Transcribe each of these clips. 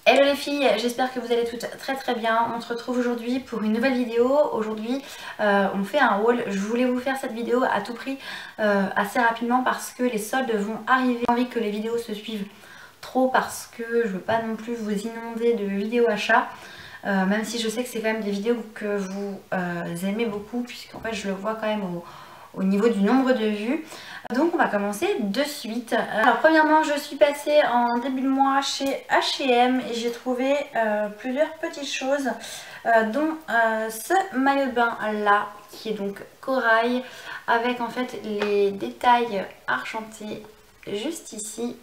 Hello les filles, j'espère que vous allez toutes très bien. On se retrouve aujourd'hui pour une nouvelle vidéo. Aujourd'hui on fait un haul. Je voulais vous faire cette vidéo à tout prix assez rapidement parce que les soldes vont arriver. J'ai envie que les vidéos se suivent trop parce que je veux pas non plus vous inonder de vidéos achats. Même si je sais que c'est quand même des vidéos que vous aimez beaucoup, puisqu'en fait je le vois quand même au niveau du nombre de vues. Donc on va commencer de suite. Alors premièrement, je suis passée en début de mois chez H&M et j'ai trouvé plusieurs petites choses, dont ce maillot de bain là qui est donc corail avec en fait les détails argentés juste ici.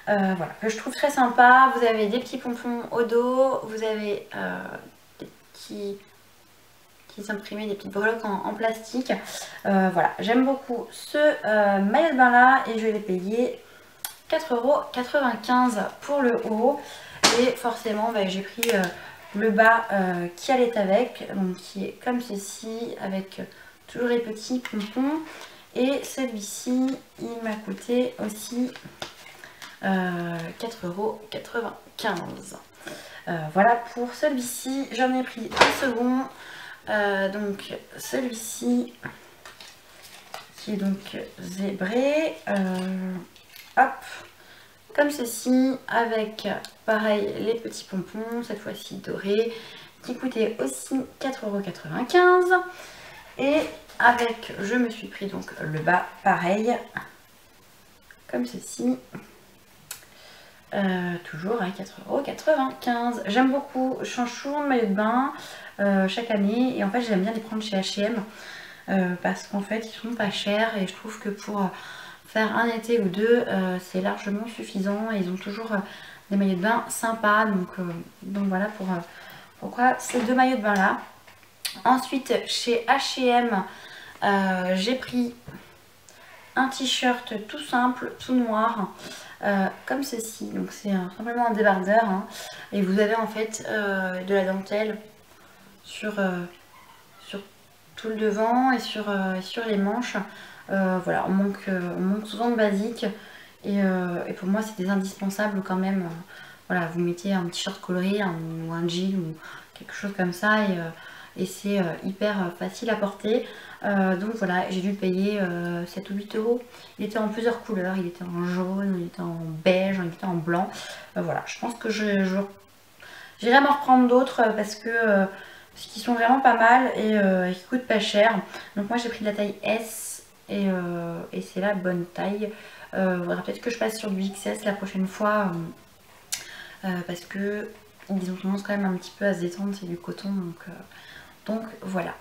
Voilà, que je trouve très sympa. Vous avez des petits pompons au dos, vous avez des petits imprimés, des petites breloques en plastique. Voilà, j'aime beaucoup ce maillot de bain là et je l'ai payé 4,95 € pour le haut. Et forcément bah, j'ai pris le bas qui allait avec, donc qui est comme ceci avec toujours les petits pompons. Et celui-ci il m'a coûté aussi 4,95 €. Voilà pour celui-ci. J'en ai pris un second, donc celui-ci qui est donc zébré, hop, comme ceci, avec pareil les petits pompons, cette fois-ci dorés, qui coûtait aussi 4,95 €. Et avec, je me suis pris donc le bas pareil, comme ceci. Toujours à 4,95 €. J'aime beaucoup, je change souvent de maillot de bain chaque année et en fait j'aime bien les prendre chez H&M parce qu'en fait ils sont pas chers et je trouve que pour faire un été ou deux c'est largement suffisant et ils ont toujours des maillots de bain sympas, donc voilà pourquoi ces deux maillots de bain là. Ensuite chez H&M j'ai pris un t-shirt tout simple, tout noir, comme ceci. Donc c'est simplement un débardeur, hein. Et vous avez en fait de la dentelle sur tout le devant et sur les manches. Voilà, on manque souvent de basique et pour moi c'est des indispensables quand même. Voilà, vous mettez un t-shirt coloré ou un jean ou quelque chose comme ça et c'est hyper facile à porter. Donc voilà, j'ai dû payer 7 ou 8 €. Il était en plusieurs couleurs, il était en jaune, il était en beige, il était en blanc. Voilà, je pense que j'irai m'en reprendre d'autres parce qu'ils sont vraiment pas mal et qui coûtent pas cher. Donc moi j'ai pris de la taille S et c'est la bonne taille. Faudra peut-être que je passe sur du XS la prochaine fois parce que ils ont tendance quand même un petit peu à se détendre, c'est du coton, donc voilà.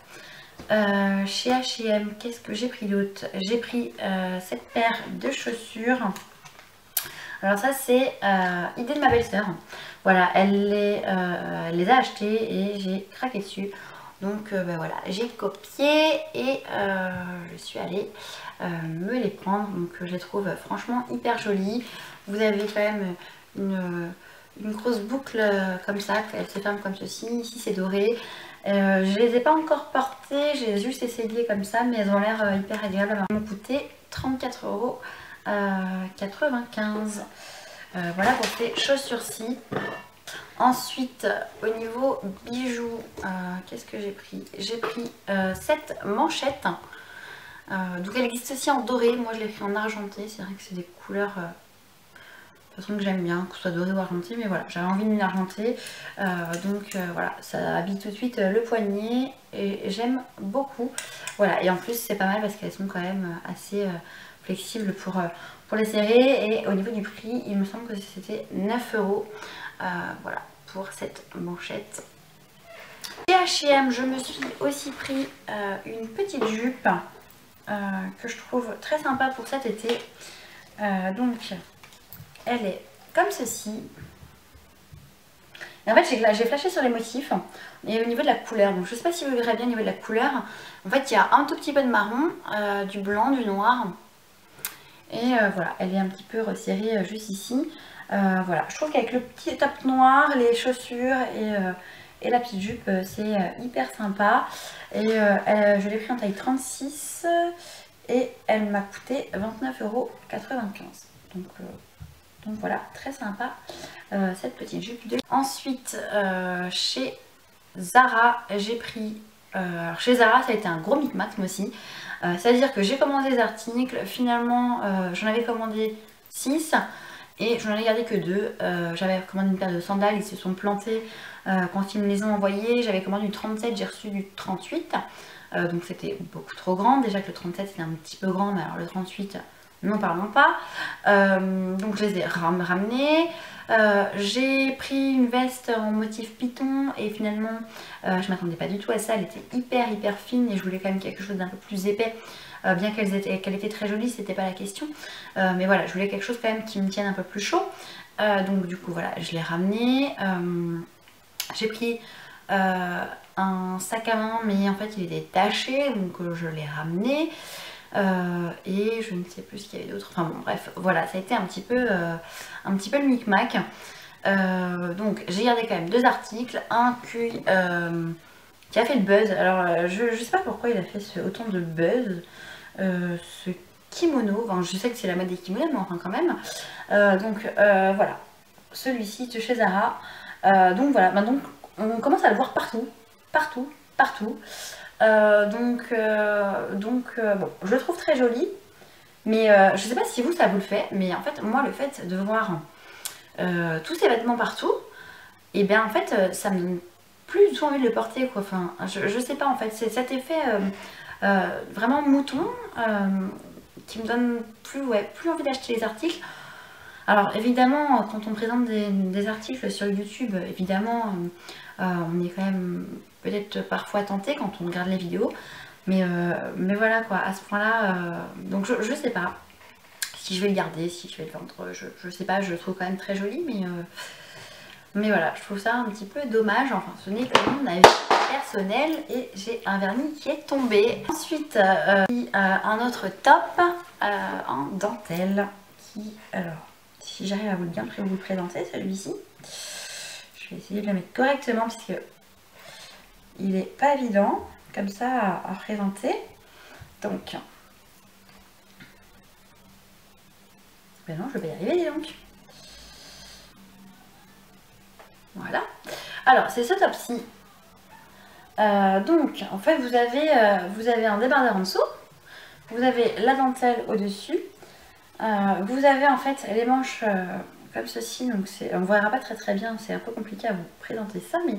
Chez H&M, qu'est-ce que j'ai pris d'autre? J'ai pris cette paire de chaussures. Alors ça c'est idée de ma belle-sœur. Voilà, elle les a achetées et j'ai craqué dessus. Donc bah voilà, j'ai copié et je suis allée me les prendre. Donc je les trouve franchement hyper jolies. Vous avez quand même une grosse boucle comme ça, elle se ferme comme ceci. Ici c'est doré. Je les ai pas encore portées, j'ai juste essayé comme ça, mais elles ont l'air hyper agréables. Elles m'ont coûté 34,95 €. Voilà pour ces chaussures-ci. Ensuite, au niveau bijoux, qu'est-ce que j'ai pris? J'ai pris cette manchette. Donc elle existe aussi en doré, moi je l'ai pris en argenté. C'est vrai que c'est des couleurs de toute façon que j'aime bien, que ce soit doré ou argenté, mais voilà, j'avais envie d'une argentée. Donc voilà, ça habille tout de suite le poignet et j'aime beaucoup. Voilà, et en plus c'est pas mal parce qu'elles sont quand même assez flexibles pour les serrer. Et au niveau du prix, il me semble que c'était 9 €. Voilà, pour cette manchette. Chez H&M, je me suis aussi pris une petite jupe que je trouve très sympa pour cet été. Donc elle est comme ceci. Et en fait j'ai flashé sur les motifs et au niveau de la couleur, donc je sais pas si vous verrez bien au niveau de la couleur. En fait il y a un tout petit peu de marron, du blanc, du noir. Et voilà, elle est un petit peu resserrée juste ici. Voilà, je trouve qu'avec le petit top noir, les chaussures et la petite jupe, c'est hyper sympa. Et je l'ai pris en taille 36 et elle m'a coûté 29,95 €. Donc Donc voilà, très sympa cette petite jupe de... Ensuite, chez Zara, j'ai pris... alors chez Zara, ça a été un gros micmac moi aussi. C'est-à-dire que j'ai commandé des articles, finalement j'en avais commandé 6 et j'en ai gardé que 2. J'avais commandé une paire de sandales, ils se sont plantés quand ils me les ont envoyés. J'avais commandé du 37, j'ai reçu du 38. Donc c'était beaucoup trop grand. Déjà que le 37 c'était un petit peu grand, mais alors le 38, n'en parlons pas. Donc je les ai ramenés. J'ai pris une veste en motif python et finalement je m'attendais pas du tout à ça. Elle était hyper fine et je voulais quand même quelque chose d'un peu plus épais. Bien qu'elle était très jolie, c'était pas la question. Mais voilà, je voulais quelque chose quand même qui me tienne un peu plus chaud. Donc du coup voilà, je l'ai ramené. J'ai pris un sac à main, mais en fait il était taché, donc je l'ai ramené. Et je ne sais plus ce qu'il y avait d'autre. Enfin bon, bref, voilà, ça a été un petit peu le micmac. Donc j'ai gardé quand même 2 articles, un qui a fait le buzz. Alors je sais pas pourquoi il a fait autant de buzz. Ce kimono, enfin, je sais que c'est la mode des kimonos, mais enfin quand même. Donc voilà, celui-ci de chez Zara. Donc voilà, maintenant on commence à le voir partout. Bon, je le trouve très joli, mais je sais pas si vous ça vous le fait, mais en fait moi le fait de voir tous ces vêtements partout, et bien en fait ça me donne plus du tout envie de le porter quoi. Enfin je sais pas en fait, c'est cet effet vraiment mouton qui me donne plus envie d'acheter les articles. Alors évidemment quand on présente des articles sur YouTube, évidemment on est quand même peut-être parfois tenté quand on regarde les vidéos, mais voilà quoi, à ce point là donc je sais pas si je vais le garder, si je vais le vendre, je sais pas, je le trouve quand même très joli, mais voilà, je trouve ça un petit peu dommage. Enfin ce n'est que mon avis personnel et j'ai un vernis qui est tombé. Ensuite un autre top en dentelle qui, alors si j'arrive à bien vous le présenter, celui-ci je vais essayer de le mettre correctement parce que il est pas évident comme ça à présenter. Donc ben non, je vais y arriver donc. Voilà, alors c'est ce top-ci. Donc en fait vous avez un débardeur en dessous, vous avez la dentelle au dessus, vous avez en fait les manches comme ceci, donc on ne verra pas très bien, c'est un peu compliqué à vous présenter ça, mais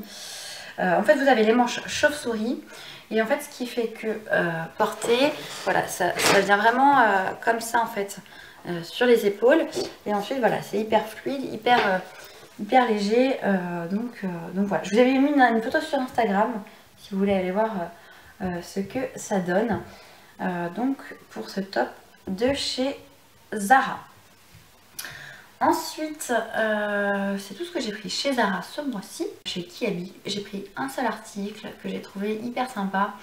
en fait vous avez les manches chauve-souris, et en fait ce qui fait que porter, voilà, ça vient vraiment comme ça en fait sur les épaules, et ensuite voilà, c'est hyper fluide, hyper léger, donc voilà, je vous avais mis une photo sur Instagram si vous voulez aller voir ce que ça donne, donc pour ce top de chez Zara. Ensuite c'est tout ce que j'ai pris chez Zara ce mois-ci. Chez Kiabi j'ai pris un seul article que j'ai trouvé hyper sympa,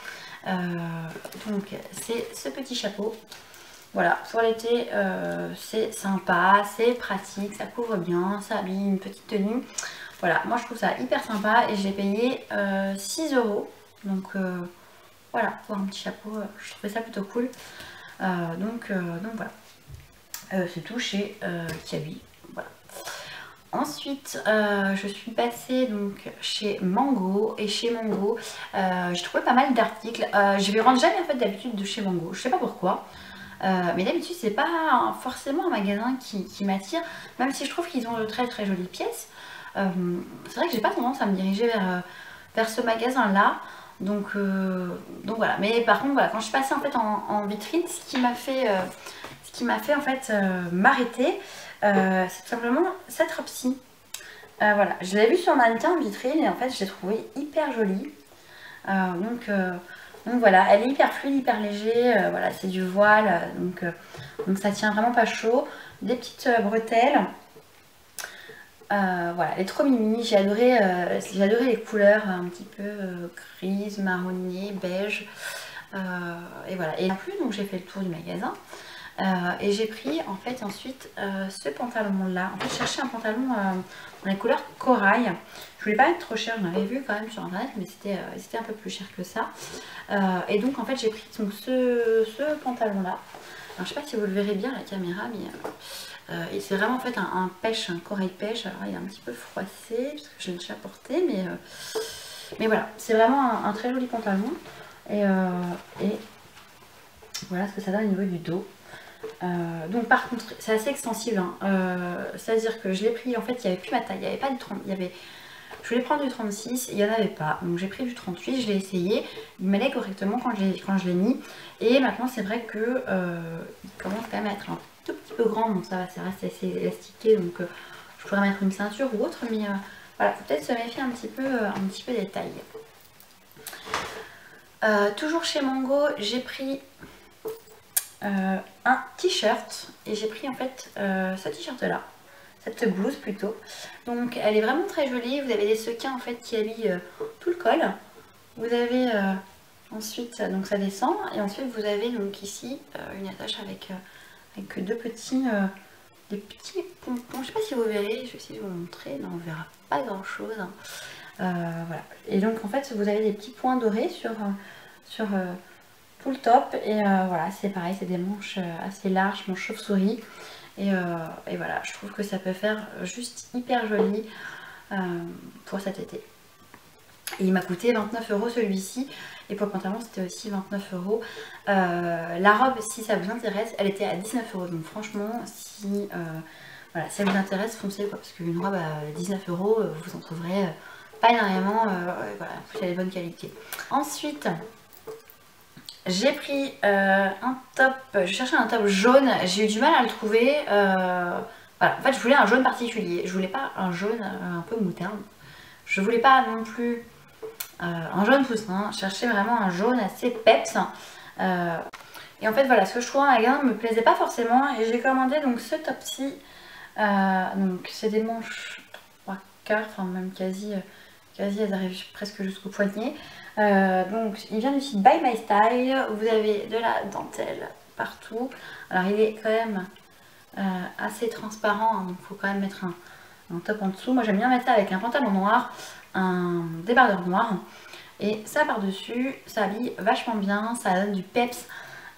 donc c'est ce petit chapeau. Voilà, pour l'été c'est sympa, c'est pratique, ça couvre bien, ça habille une petite tenue. Voilà, moi je trouve ça hyper sympa et j'ai payé 6 €. Donc voilà, pour un petit chapeau, je trouvais ça plutôt cool. Donc voilà, c'est tout chez Kiabi. Voilà. Ensuite, je suis passée donc chez Mango, et chez Mango, j'ai trouvé pas mal d'articles. Je les rentre jamais en fait d'habitude de chez Mango, je sais pas pourquoi. Mais d'habitude c'est pas forcément un magasin qui m'attire, même si je trouve qu'ils ont de très jolies pièces. C'est vrai que j'ai pas tendance à me diriger vers ce magasin là, donc voilà. Mais par contre voilà, quand je suis passée en fait en vitrine, ce qui m'a fait en fait m'arrêter, c'est tout simplement cette robe-ci. Voilà, je l'ai vue sur mannequin en vitrine et en fait je l'ai trouvée hyper jolie. Donc voilà, elle est hyper fluide, hyper léger, voilà, c'est du voile, donc ça tient vraiment pas chaud. Des petites bretelles, voilà, elle est trop mimi, j'ai adoré les couleurs un petit peu grise, marronnier, beige, et voilà. Et en plus, donc j'ai fait le tour du magasin, et j'ai pris en fait ensuite ce pantalon là. En fait, je cherchais un pantalon dans les couleurs corail. Je voulais pas être trop cher, j'en avais vu quand même sur internet, mais c'était un peu plus cher que ça. Et donc en fait j'ai pris donc, ce pantalon là. Alors je sais pas si vous le verrez bien à la caméra, mais Et c'est vraiment en fait un pêche, un corail pêche. Alors il est un petit peu froissé parce que je l'ai déjà porté, mais voilà, c'est vraiment un très joli pantalon. Et voilà ce que ça donne au niveau du dos. Donc par contre c'est assez extensible, hein. C'est à dire que je l'ai pris, en fait il n'y avait plus ma taille, il n'y avait pas du 30, je voulais prendre du 36, il n'y en avait pas, donc j'ai pris du 38, je l'ai essayé, il m'allait correctement quand je l'ai mis, et maintenant c'est vrai que il commence quand même à être un tout petit peu grand, donc ça va, ça reste assez élastiqué, donc je pourrais mettre une ceinture ou autre, mais voilà, faut peut-être se méfier un petit peu des tailles. Toujours chez Mango, j'ai pris un t-shirt, et j'ai pris en fait ce t-shirt là, cette blouse plutôt. Donc elle est vraiment très jolie, vous avez des sequins en fait qui habillent tout le col. Vous avez ensuite, donc ça descend, et ensuite vous avez donc ici une attache avec deux petits, des petits pompons. Je sais pas si vous verrez, je vais essayer de vous montrer, non on verra pas grand chose, hein. Voilà. Et donc en fait vous avez des petits points dorés sur tout le top, et voilà, c'est pareil, c'est des manches assez larges, manches chauve-souris, et voilà, je trouve que ça peut faire juste hyper joli pour cet été. Et il m'a coûté 29 € celui-ci, et pour le pantalon c'était aussi 29 €. La robe, si ça vous intéresse, elle était à 19 €, donc franchement si voilà, ça vous intéresse, foncez quoi, parce qu'une robe à 19 €, vous en trouverez pas énormément, voilà, en plus elle est de bonne qualité. Ensuite j'ai pris un top, je cherchais un top jaune, j'ai eu du mal à le trouver. Voilà, en fait je voulais un jaune particulier, je voulais pas un jaune un peu moutarde, je voulais pas non plus un jaune poussin, je cherchais vraiment un jaune assez peps. Et en fait voilà, ce que je trouvais en magasin ne me plaisait pas forcément, et j'ai commandé donc ce top-ci. Donc c'est des manches 3/4, enfin même quasi elles arrivent presque jusqu'au poignet. Donc il vient du site Buy My Style, vous avez de la dentelle partout. Alors il est quand même assez transparent, hein, donc il faut quand même mettre un top en dessous. Moi j'aime bien mettre ça avec un pantalon noir, un débardeur noir, et ça par dessus, ça habille vachement bien, ça donne du peps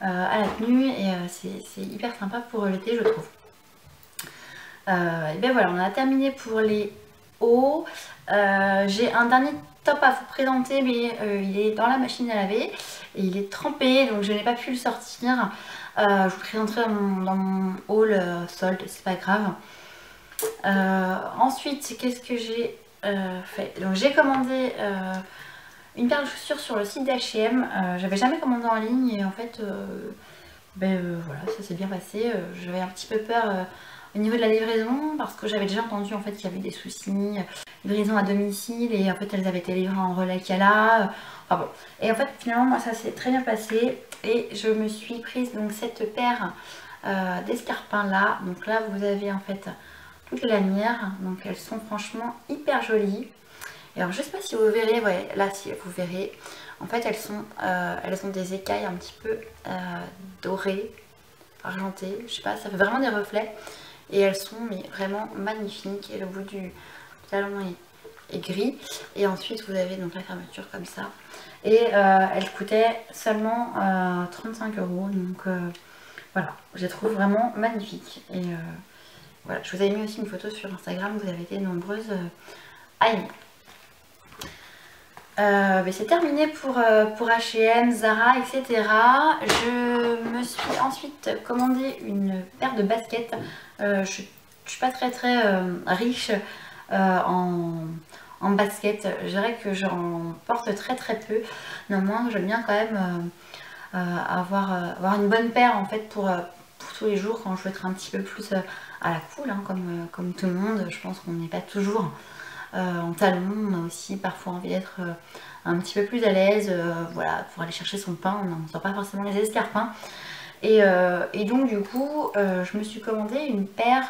à la tenue, et c'est hyper sympa pour l'été je trouve. Et bien voilà, on a terminé pour les hauts. J'ai un dernier top à vous présenter, mais il est dans la machine à laver et il est trempé, donc je n'ai pas pu le sortir. Je vous présenterai dans mon haul solde, c'est pas grave. Ensuite, qu'est-ce que j'ai fait? Donc j'ai commandé une paire de chaussures sur le site d'H&M. J'avais jamais commandé en ligne, et en fait voilà, ça s'est bien passé. J'avais un petit peu peur au niveau de la livraison, parce que j'avais déjà entendu en fait qu'il y avait des soucis, livraison à domicile, et en fait elles avaient été livrées en relais Cala. Enfin bon, et en fait finalement moi ça s'est très bien passé, et je me suis prise donc cette paire d'escarpins là. Donc là vous avez en fait toutes les lanières, donc elles sont franchement hyper jolies. Et alors je sais pas si vous verrez, ouais là si vous verrez, en fait elles ont des écailles un petit peu dorées, argentées, je sais pas, ça fait vraiment des reflets. Et elles sont mais vraiment magnifiques, et le bout du talon est gris. Et ensuite vous avez donc la fermeture comme ça. Et elle coûtait seulement 35 €. Donc voilà, je les trouve vraiment magnifiques. Et voilà, je vous avais mis aussi une photo sur Instagram, vous avez été nombreuses à aimer. C'est terminé pour H&M, Zara, etc. Je me suis ensuite commandé une paire de baskets. Je suis pas très riche en baskets. Je dirais que j'en porte très peu. Néanmoins, j'aime bien quand même avoir une bonne paire en fait pour tous les jours, quand je veux être un petit peu plus à la cool, hein, comme tout le monde. Je pense qu'on n'est pas toujours en talons, on a aussi parfois envie d'être un petit peu plus à l'aise, voilà, pour aller chercher son pain, on ne sort pas forcément les escarpins. Et donc du coup, je me suis commandé une paire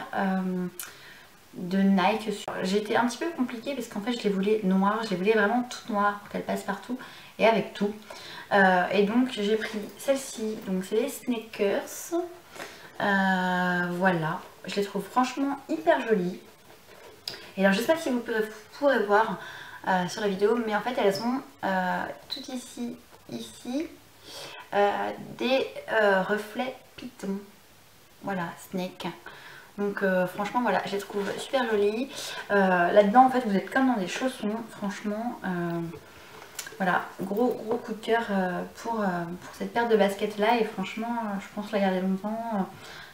de Nike. J'étais un petit peu compliquée parce qu'en fait je les voulais noires, je les voulais vraiment toutes noires pour qu'elles passent partout et avec tout. Et donc j'ai pris celle-ci, donc c'est les Sneakers. Voilà, je les trouve franchement hyper jolies. Et alors je sais pas si vous pourrez voir sur la vidéo, mais en fait elles ont tout ici des reflets Python. Voilà, Snake. Donc franchement voilà, je les trouve super jolies. Là-dedans en fait vous êtes comme dans des chaussons, franchement. Voilà, gros coup de cœur pour cette paire de baskets là et franchement je pense la garder longtemps.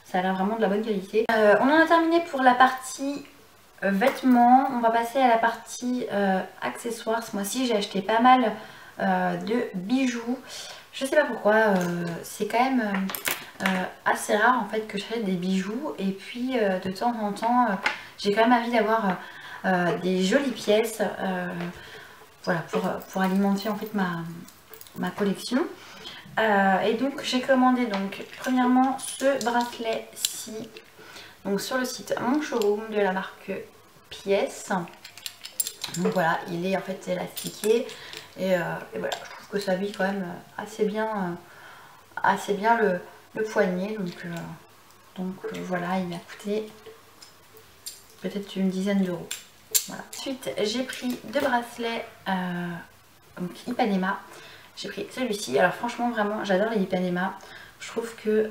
Ça a l'air vraiment de la bonne qualité. On en a terminé pour la partie vêtements. On va passer à la partie accessoires. Ce mois-ci j'ai acheté pas mal de bijoux. Je sais pas pourquoi, c'est quand même assez rare en fait que j'achète des bijoux. Et puis de temps en temps j'ai quand même envie d'avoir des jolies pièces. Voilà, pour alimenter en fait ma collection. Et donc j'ai commandé donc premièrement ce bracelet-ci, donc sur le site Mon Showroom de la marque Pièce. Donc voilà, il est en fait élastiqué et voilà, je trouve que ça habille quand même assez bien le poignet. Donc voilà, il m'a coûté peut-être une dizaine d'euros. Voilà. Ensuite j'ai pris deux bracelets donc Ipanema. J'ai pris celui-ci. Alors franchement vraiment j'adore les Ipanema. Je trouve que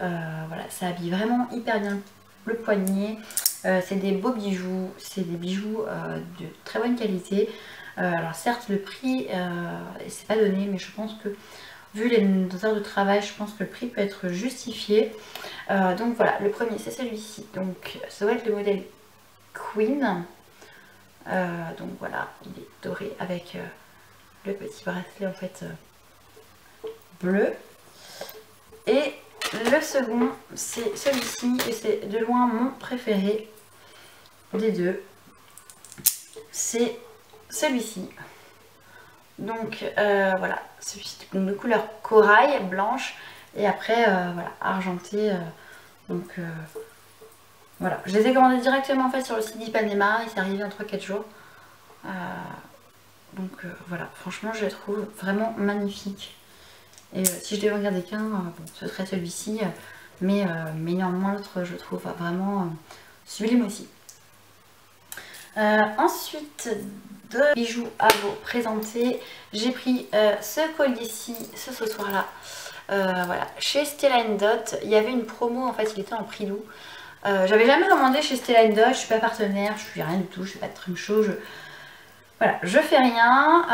voilà, ça habille vraiment hyper bien le poignet. C'est des beaux bijoux, c'est des bijoux de très bonne qualité. Alors certes le prix c'est pas donné, mais je pense que vu les heures de travail, je pense que le prix peut être justifié. Donc voilà, le premier c'est celui-ci. Donc ça va être le modèle Queen. Donc voilà, il est doré avec le petit bracelet en fait bleu. Et le second c'est celui-ci et c'est de loin mon préféré des deux. C'est celui-ci. Donc voilà, celui-ci de couleur corail blanche et après voilà, argenté. Donc voilà, je les ai commandés directement en fait sur le site d'Ipanema et c'est arrivé en 3-4 jours. Donc voilà, franchement je les trouve vraiment magnifiques. Et si je devais en garder qu'un, bon, ce serait celui-ci. Mais néanmoins l'autre je trouve vraiment sublime aussi. Ensuite, de bijoux à vous présenter, j'ai pris ce collier-ci, ce soir-là. Voilà, chez Stella Dot, il y avait une promo, en fait il était en prix doux. J'avais jamais commandé chez Stella Dot, je suis pas partenaire, je suis rien du tout, je fais pas de trunk show, voilà, je fais rien,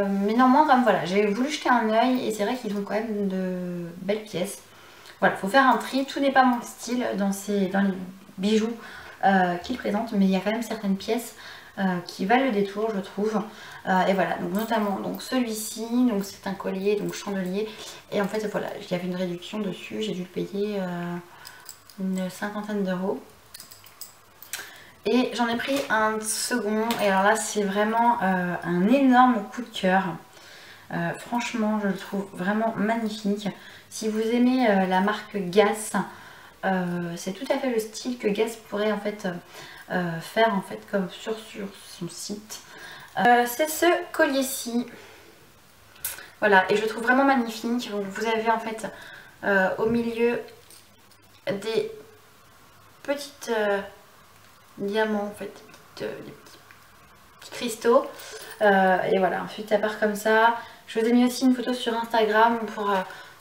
mais néanmoins comme voilà, j'ai voulu jeter un œil et c'est vrai qu'ils ont quand même de belles pièces. Voilà, faut faire un tri, tout n'est pas mon style dans les bijoux qu'ils présentent, mais il y a quand même certaines pièces qui valent le détour je trouve. Et voilà, donc notamment donc celui-ci, donc c'est un collier donc chandelier et en fait voilà, il y avait une réduction dessus, j'ai dû le payer une cinquantaine d'euros. Et j'en ai pris un second et alors là c'est vraiment un énorme coup de cœur. Franchement je le trouve vraiment magnifique. Si vous aimez la marque Gass, c'est tout à fait le style que Gass pourrait en fait faire en fait comme sur son site. C'est ce collier-ci. Voilà, et je le trouve vraiment magnifique. Donc vous avez en fait au milieu des petites diamants en fait, des petits cristaux. Et voilà, ensuite ça part comme ça. Je vous ai mis aussi une photo sur Instagram pour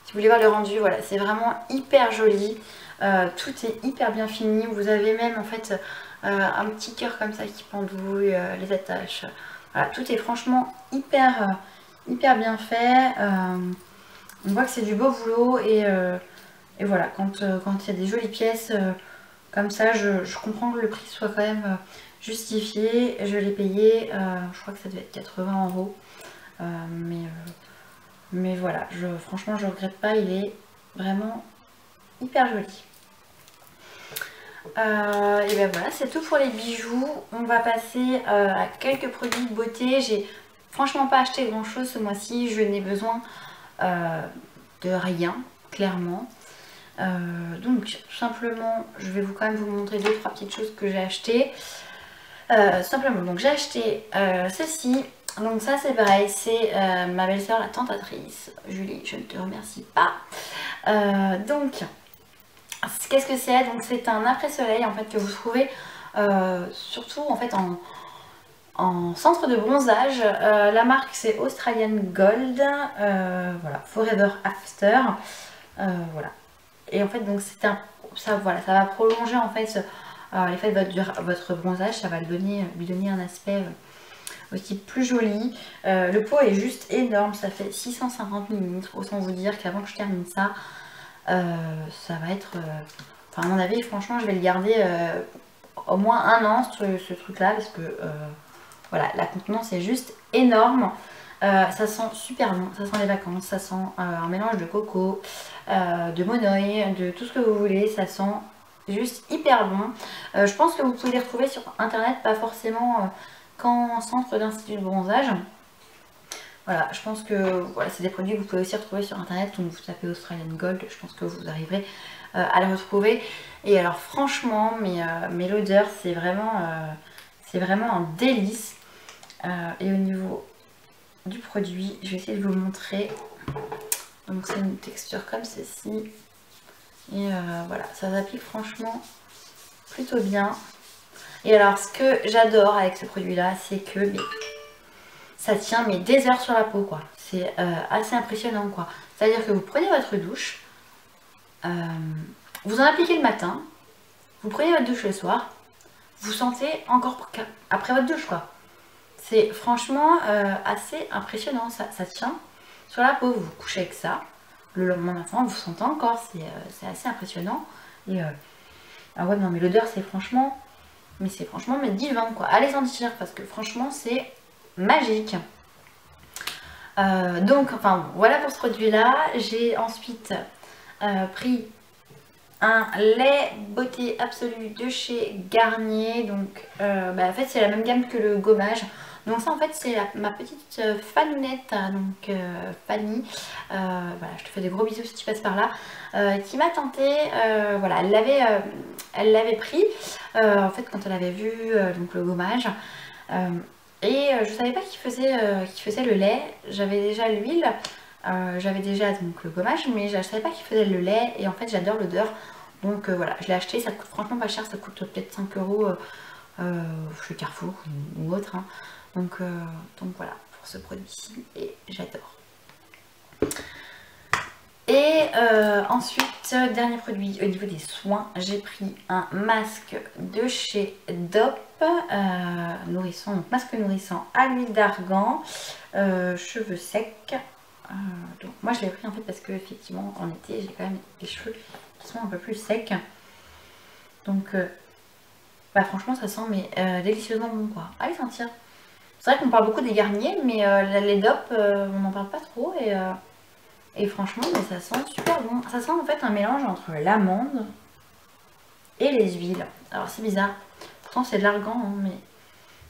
si vous voulez voir le rendu. Voilà, c'est vraiment hyper joli. Tout est hyper bien fini. Vous avez même en fait un petit cœur comme ça qui pendouille, les attaches. Voilà, tout est franchement hyper bien fait. On voit que c'est du beau boulot et voilà, quand il y a des jolies pièces comme ça, je comprends que le prix soit quand même justifié. Je l'ai payé, je crois que ça devait être 80 euros. Mais voilà, franchement je regrette pas, il est vraiment hyper joli. Et ben voilà, c'est tout pour les bijoux. On va passer à quelques produits de beauté. J'ai franchement pas acheté grand chose ce mois-ci. Je n'ai besoin de rien, clairement. Donc simplement, je vais quand même vous montrer 2-3 petites choses que j'ai achetées. Simplement, donc j'ai acheté ceci. Donc ça c'est pareil, c'est ma belle-sœur la tentatrice. Julie, je ne te remercie pas. Donc qu'est-ce que c'est? Donc c'est un après-soleil en fait que vous trouvez surtout en fait en centre de bronzage. La marque c'est Australian Gold, voilà, Forever After, voilà. Et en fait donc c'est ça, voilà, ça va prolonger en fait l'effet de votre bronzage, ça va lui donner un aspect aussi plus joli. Le pot est juste énorme, ça fait 650 ml. Autant vous dire qu'avant que je termine ça, ça va être... Enfin, à mon avis, franchement, je vais le garder au moins 1 an, ce truc-là, parce que voilà, la contenance est juste énorme. Ça sent super bon, ça sent les vacances, ça sent un mélange de coco, de monoï, de tout ce que vous voulez, ça sent juste hyper bon. Je pense que vous pouvez les retrouver sur internet, pas forcément qu'en centre d'institut de bronzage. Voilà, je pense que voilà, c'est des produits que vous pouvez aussi retrouver sur internet, donc vous tapez Australian Gold, je pense que vous arriverez à les retrouver. Et alors franchement, mais l'odeur c'est vraiment un délice. Et au niveau du produit, je vais essayer de vous montrer. Donc c'est une texture comme ceci. Et voilà, ça s'applique franchement plutôt bien. Et alors ce que j'adore avec ce produit là, c'est que ça tient des heures sur la peau quoi. C'est assez impressionnant quoi. C'est à dire que vous prenez votre douche, vous en appliquez le matin, vous prenez votre douche le soir, vous sentez encore après votre douche quoi. C'est franchement assez impressionnant, ça tient sur la peau, vous vous couchez avec ça, le lendemain matin vous sentez encore, c'est assez impressionnant. Et ah ouais non mais l'odeur c'est franchement divin quoi, allez sentir parce que franchement c'est magique. Donc enfin voilà pour ce produit là. J'ai ensuite pris un lait beauté absolue de chez Garnier. Donc en fait c'est la même gamme que le gommage. Donc ça en fait c'est ma petite fanounette, donc Fanny, voilà, je te fais des gros bisous si tu passes par là, qui m'a tenté, voilà, elle l'avait pris en fait quand elle avait vu donc le gommage, et je savais pas qu'il faisait le lait. J'avais déjà l'huile, j'avais déjà donc le gommage, mais je savais pas qu'il faisait le lait, et en fait j'adore l'odeur. Donc voilà, je l'ai acheté, ça coûte franchement pas cher, ça coûte peut-être 5 € chez Carrefour ou autre, hein. Donc voilà pour ce produit-ci, et j'adore. Et ensuite, dernier produit au niveau des soins, j'ai pris un masque de chez Dop, nourrissant, donc masque nourrissant à l'huile d'argan, cheveux secs. Donc moi je l'ai pris en fait parce que effectivement en été j'ai quand même des cheveux qui sont un peu plus secs. Donc franchement ça sent délicieusement bon quoi. Allez sentir. C'est vrai qu'on parle beaucoup des Garnier, mais les Dop, on n'en parle pas trop, et franchement, ça sent super bon. Ça sent en fait un mélange entre l'amande et les huiles. Alors c'est bizarre, pourtant c'est de l'argan, hein, mais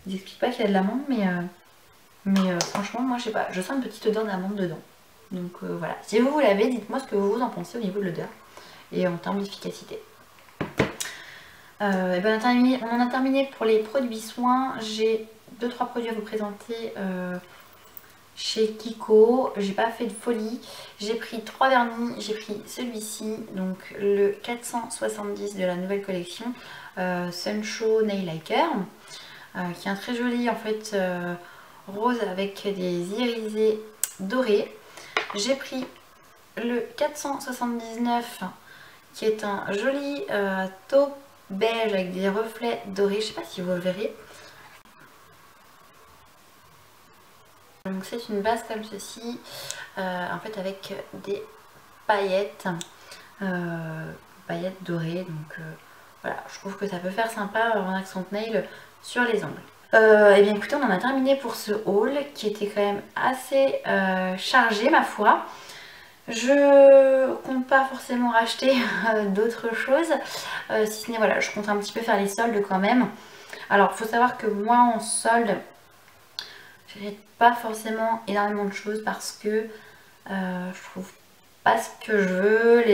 ils n'expliquent pas qu'il y a de l'amande, mais franchement, moi je sais pas, je sens une petite odeur d'amande dedans. Donc voilà, si vous l'avez, dites-moi ce que vous en pensez au niveau de l'odeur et en termes d'efficacité. Et ben on en a terminé pour les produits soins. J'ai 2-3 produits à vous présenter chez Kiko. J'ai pas fait de folie. J'ai pris 3 vernis. J'ai pris celui-ci, donc le 470 de la nouvelle collection, Sunshow Nail Lacquer, qui est un très joli en fait rose avec des irisés dorés. J'ai pris le 479 qui est un joli taupe beige avec des reflets dorés. Je sais pas si vous le verrez. Donc c'est une base comme ceci, en fait avec des paillettes, dorées. Donc voilà, je trouve que ça peut faire sympa en accent nail sur les ongles. Et bien écoutez, on en a terminé pour ce haul qui était quand même assez chargé ma foi. Je compte pas forcément racheter d'autres choses, si ce n'est voilà, je compte un petit peu faire les soldes quand même. Alors il faut savoir que moi en solde, j'achète pas forcément énormément de choses parce que je trouve pas ce que je veux.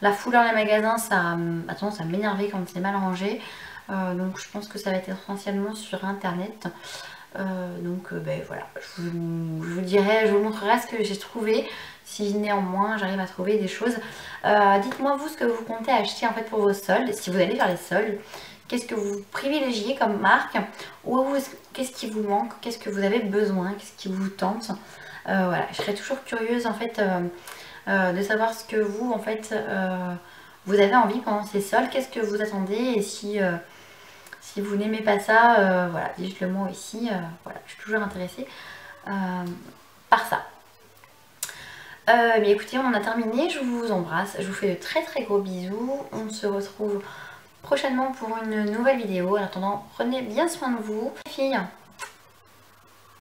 La foule dans les magasins, ça a tendance à m'énerver quand c'est mal rangé. Donc je pense que ça va être essentiellement sur internet. Voilà, je vous dirai, je vous montrerai ce que j'ai trouvé. Si néanmoins j'arrive à trouver des choses, dites-moi vous ce que vous comptez acheter en fait pour vos soldes. Si vous allez faire les soldes, qu'est-ce que vous privilégiez comme marque, ou qu'est-ce qui vous manque, qu'est-ce que vous avez besoin, qu'est-ce qui vous tente. Voilà, je serais toujours curieuse en fait de savoir ce que vous en fait vous avez envie pendant ces soldes, qu'est-ce que vous attendez, et si Si vous n'aimez pas ça, voilà, dites-le moi aussi. Voilà, je suis toujours intéressée par ça. Mais écoutez, on en a terminé. Je vous embrasse. Je vous fais de très très gros bisous. On se retrouve prochainement pour une nouvelle vidéo. En attendant, prenez bien soin de vous. Les filles.